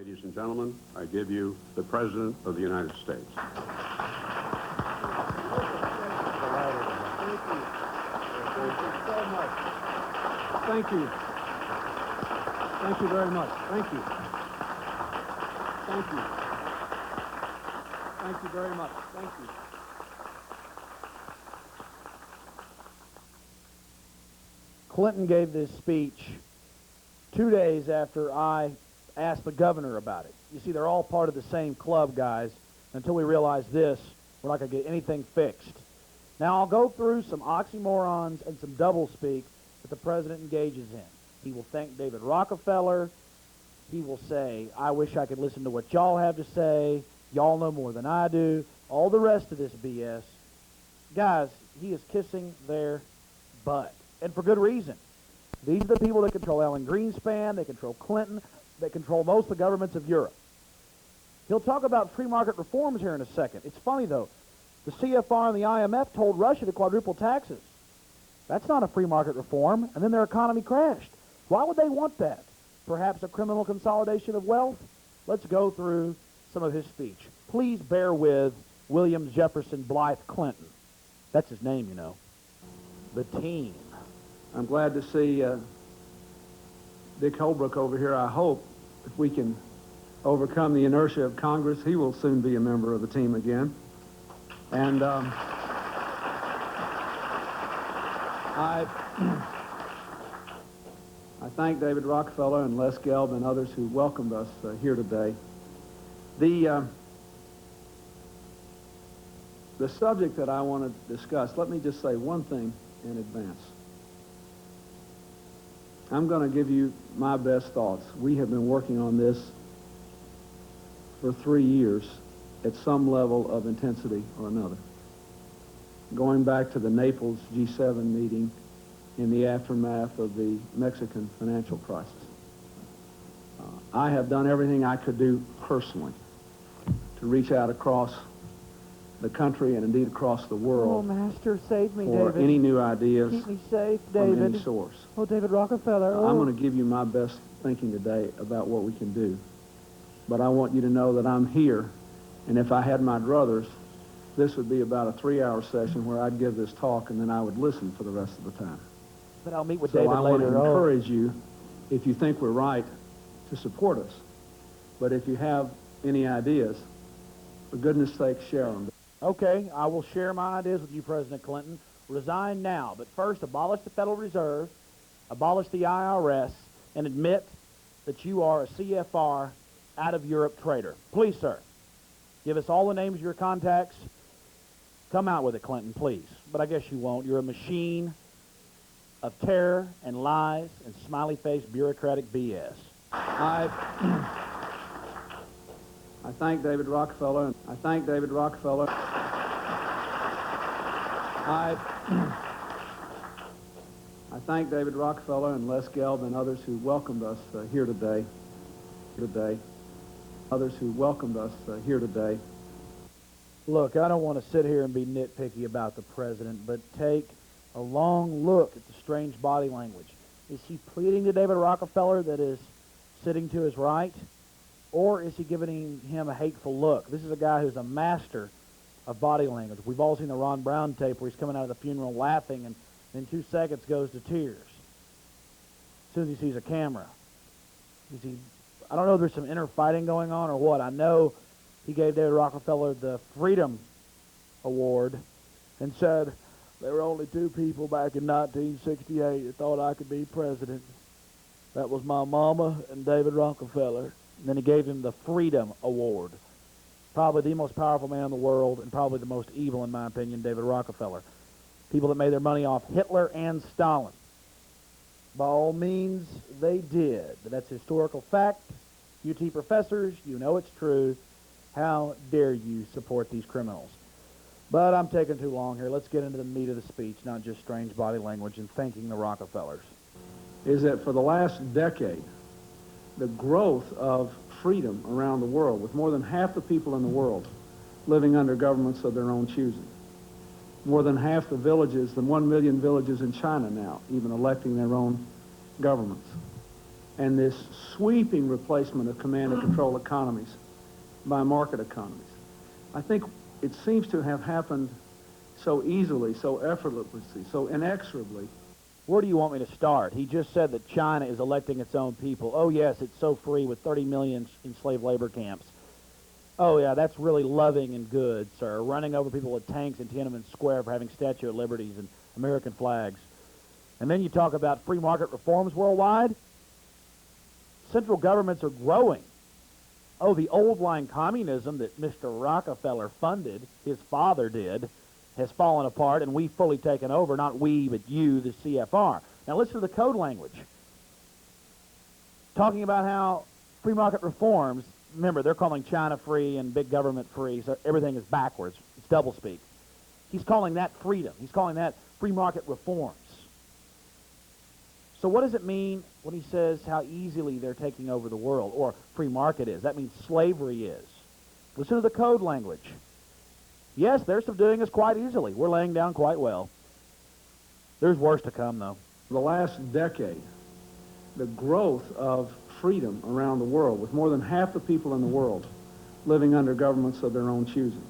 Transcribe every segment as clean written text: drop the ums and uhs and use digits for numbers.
Ladies and gentlemen, I give you the President of the United States. Thank you. Thank you very much. Thank you. Thank you. Thank you very much. Thank you. Clinton gave this speech 2 days after I asked the governor about it. You see, they're all part of the same club, guys. Until we realize this, we're not going to get anything fixed. Now, I'll go through some oxymorons and some doublespeak that the president engages in. He will thank David Rockefeller. He will say, I wish I could listen to what y'all have to say. Y'all know more than I do. All the rest of this BS. Guys, he is kissing their butt. And for good reason. These are the people that control Alan Greenspan, they control Clinton, they control most of the governments of Europe. He'll talk about free market reforms here in a second. It's funny, though. The CFR and the IMF told Russia to quadruple taxes. That's not a free market reform, and then their economy crashed. Why would they want that? Perhaps a criminal consolidation of wealth? Let's go through some of his speech. Please bear with William Jefferson Blythe Clinton. That's his name, you know. The team. I'm glad to see Dick Holbrook over here. I hope if we can overcome the inertia of Congress, he will soon be a member of the team again. And I thank David Rockefeller and Les Gelb and others who welcomed us here today. The subject that I want to discuss, let me just say one thing in advance. I'm going to give you my best thoughts. We have been working on this for 3 years at some level of intensity or another. Going back to the Naples G7 meeting in the aftermath of the Mexican financial crisis. I have done everything I could do personally to reach out across the country and indeed across the world. Oh, Master, save me, for David. any new ideas. Keep me safe, from David. any source. Oh, David Rockefeller. I'm going to give you my best thinking today about what we can do. But I want you to know that I'm here, and if I had my druthers, this would be about a 3-hour session where I'd give this talk and then I would listen for the rest of the time. But I'll meet with So David I want to later. encourage you, if you think we're right, to support us. But if you have any ideas, for goodness sake, share them. Okay, I will share my ideas with you, President Clinton. Resign now, but first abolish the Federal Reserve, abolish the IRS, and admit that you are a CFR out of Europe traitor. Please, sir, give us all the names of your contacts. Come out with it, Clinton, please. But I guess you won't. You're a machine of terror and lies and smiley-face bureaucratic BS. I thank David Rockefeller. I thank David Rockefeller. I thank David Rockefeller and Les Gelb and others who welcomed us here today. Others who welcomed us here today. Look, I don't want to sit here and be nitpicky about the president, but take a long look at the strange body language. Is he pleading to David Rockefeller that is sitting to his right? Or is he giving him a hateful look? This is a guy who's a master of body language. We've all seen the Ron Brown tape where he's coming out of the funeral laughing and in 2 seconds goes to tears as soon as he sees a camera. I don't know if there's some inner fighting going on or what. I know he gave David Rockefeller the Freedom Award and said, there were only 2 people back in 1968 that thought I could be president. That was my mama and David Rockefeller. And then he gave him the Freedom Award. Probably the most powerful man in the world and probably the most evil, in my opinion, David Rockefeller. People that made their money off Hitler and Stalin. By all means, they did. But that's historical fact. UT professors, you know it's true. How dare you support these criminals? But I'm taking too long here. Let's get into the meat of the speech, not just strange body language and thanking the Rockefellers. Is that for the last decade, the growth of freedom around the world, with more than half the people in the world living under governments of their own choosing. More than half the villages, the 1 million villages in China now, even electing their own governments. and this sweeping replacement of command and control economies by market economies. I think it seems to have happened so easily, so effortlessly, so inexorably. Where do you want me to start? He just said that China is electing its own people. Oh, yes, it's so free with 30 million enslaved labor camps. Oh, yeah, that's really loving and good, sir. Running over people with tanks in Tiananmen Square for having Statue of Liberties and American flags. And then you talk about free market reforms worldwide. Central governments are growing. Oh, the old line communism that Mr. Rockefeller funded, his father did, has fallen apart, and we've fully taken over. Not we, but you, the CFR. Now listen to the code language. Talking about how free market reforms, remember, they're calling China free and big government free, so everything is backwards. It's doublespeak. He's calling that freedom. He's calling that free market reforms. So what does it mean when he says how easily they're taking over the world, or free market is? That means slavery is. Listen to the code language. Yes, they're subduing us quite easily. We're laying down quite well. There's worse to come, though. For the last decade, the growth of freedom around the world, with more than half the people in the world living under governments of their own choosing.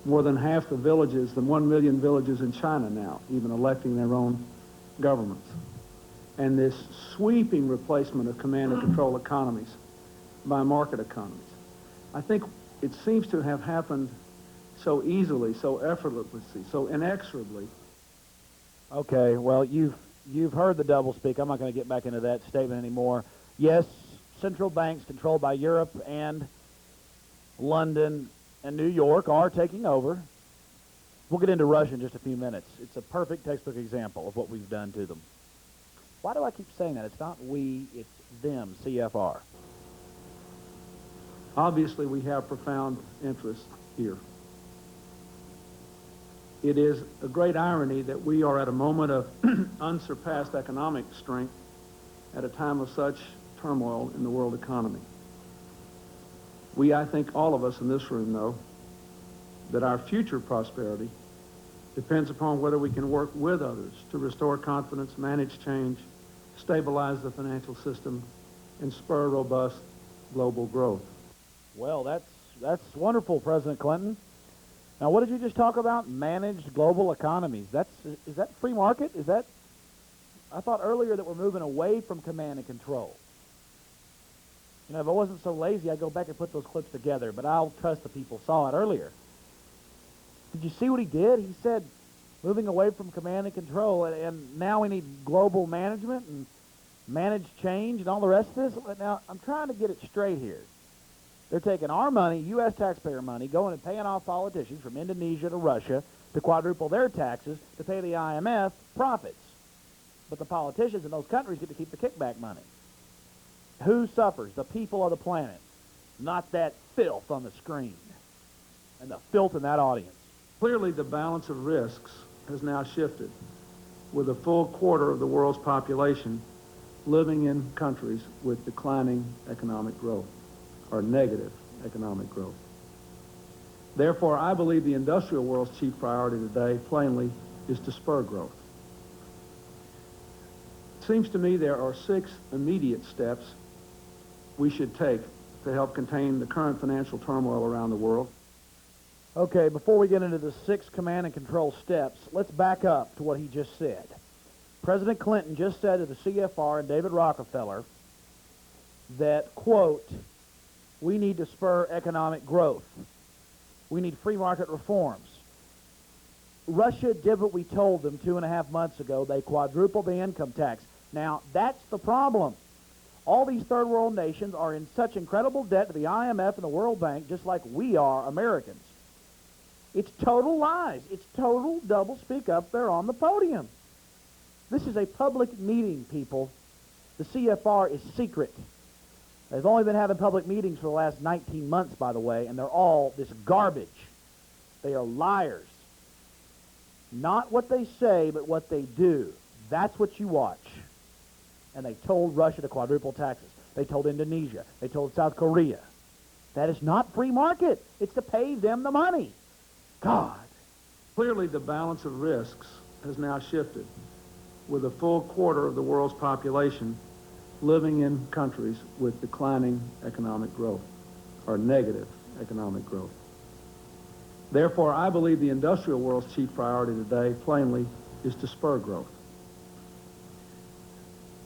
More than half the villages, the 1 million villages in China now, even electing their own governments. And this sweeping replacement of command and control economies by market economies. I think it seems to have happened so easily, so effortlessly, so inexorably. Okay, well, you've heard the doublespeak. I'm not going to get back into that statement anymore. Yes, central banks controlled by Europe and London and New York are taking over. We'll get into Russia in just a few minutes. It's a perfect textbook example of what we've done to them. Why do I keep saying that? It's not we, it's them, CFR. Obviously, we have profound interest here. It is a great irony that we are at a moment of unsurpassed economic strength at a time of such turmoil in the world economy. I think all of us in this room know that our future prosperity depends upon whether we can work with others to restore confidence, manage change, stabilize the financial system, and spur robust global growth. Well, that's wonderful, President Clinton. Now, what did you just talk about? Managed global economies. Is that free market? I thought earlier that we're moving away from command and control. You know, if I wasn't so lazy, I'd go back and put those clips together, but I'll trust the people saw it earlier. Did you see what he did? He said, moving away from command and control, and now we need global management and managed change and all the rest of this. Now, I'm trying to get it straight here. They're taking our money, U.S. taxpayer money, going and paying off politicians from Indonesia to Russia to quadruple their taxes to pay the IMF profits. But the politicians in those countries get to keep the kickback money. Who suffers? The people of the planet, not that filth on the screen and the filth in that audience. Clearly, the balance of risks has now shifted, with a full quarter of the world's population living in countries with declining economic growth, or negative economic growth. Therefore, I believe the industrial world's chief priority today, plainly, is to spur growth. It seems to me there are 6 immediate steps we should take to help contain the current financial turmoil around the world. Okay, before we get into the 6 command and control steps, let's back up to what he just said. President Clinton just said to the CFR and David Rockefeller that, quote, we need to spur economic growth. We need free market reforms. Russia did what we told them 2.5 months ago. They quadrupled the income tax. Now, that's the problem. All these third world nations are in such incredible debt to the IMF and the World Bank, just like we are Americans. It's total lies. It's total doublespeak up there on the podium. This is a public meeting, people. The CFR is secret. They've only been having public meetings for the last 19 months, by the way, and they're all this garbage. They are liars. Not what they say, but what they do. That's what you watch. And they told Russia to quadruple taxes. They told Indonesia. They told South Korea. That is not free market. It's to pay them the money. God. Clearly, the balance of risks has now shifted, with a full quarter of the world's population living in countries with declining economic growth or negative economic growth. Therefore, I believe the industrial world's chief priority today, plainly, is to spur growth.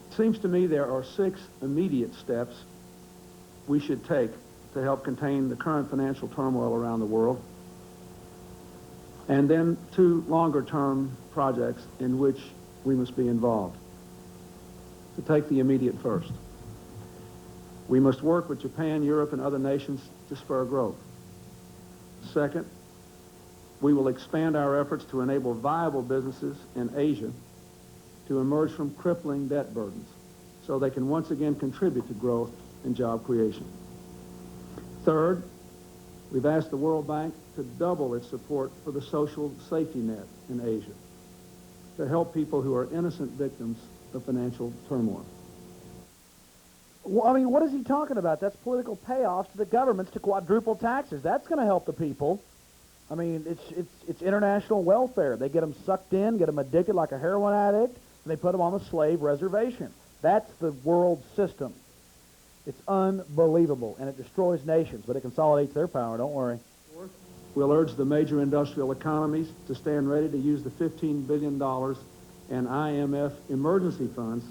It seems to me there are 6 immediate steps we should take to help contain the current financial turmoil around the world, and then 2 longer-term projects in which we must be involved. To take the immediate first, we must work with Japan, Europe, and other nations to spur growth. Second, we will expand our efforts to enable viable businesses in Asia to emerge from crippling debt burdens so they can once again contribute to growth and job creation. Third, we've asked the World Bank to double its support for the social safety net in Asia to help people who are innocent victims of financial turmoil. Well, I mean, what is he talking about? That's political payoffs to the governments to quadruple taxes. That's going to help the people. I mean, it's international welfare. They get them sucked in, get them addicted like a heroin addict, and they put them on the slave reservation. That's the world system. It's unbelievable, and it destroys nations, but it consolidates their power, don't worry. Fourth, we'll urge the major industrial economies to stand ready to use the $15 billion and IMF emergency funds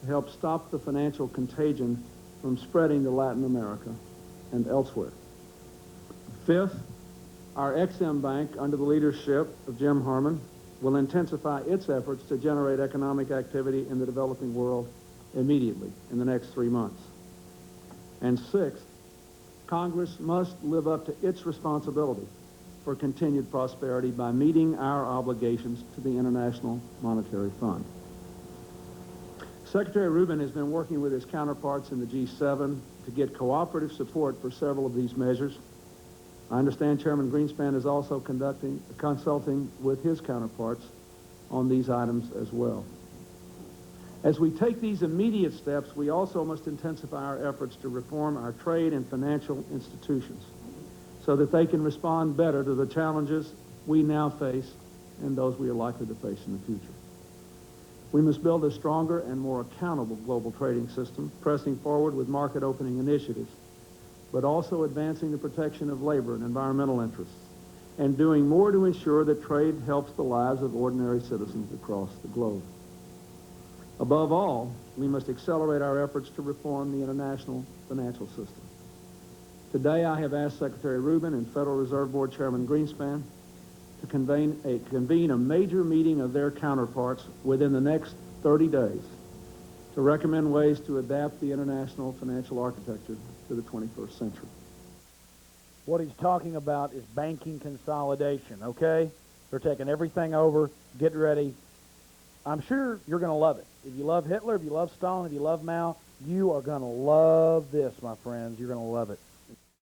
to help stop the financial contagion from spreading to Latin America and elsewhere. Fifth, our Ex-Im Bank, under the leadership of Jim Harmon, will intensify its efforts to generate economic activity in the developing world immediately in the next 3 months. And sixth, Congress must live up to its responsibility for continued prosperity by meeting our obligations to the International Monetary Fund. Secretary Rubin has been working with his counterparts in the G7 to get cooperative support for several of these measures. I understand Chairman Greenspan is also consulting with his counterparts on these items as well. As we take these immediate steps, we also must intensify our efforts to reform our trade and financial institutions so that they can respond better to the challenges we now face and those we are likely to face in the future. We must build a stronger and more accountable global trading system, pressing forward with market opening initiatives, but also advancing the protection of labor and environmental interests, and doing more to ensure that trade helps the lives of ordinary citizens across the globe. Above all, we must accelerate our efforts to reform the international financial system. Today, I have asked Secretary Rubin and Federal Reserve Board Chairman Greenspan to convene a major meeting of their counterparts within the next 30 days to recommend ways to adapt the international financial architecture to the 21st century. What he's talking about is banking consolidation, okay? They're taking everything over. Get ready. I'm sure you're going to love it. If you love Hitler, if you love Stalin, if you love Mao, you are going to love this, my friends. You're going to love it.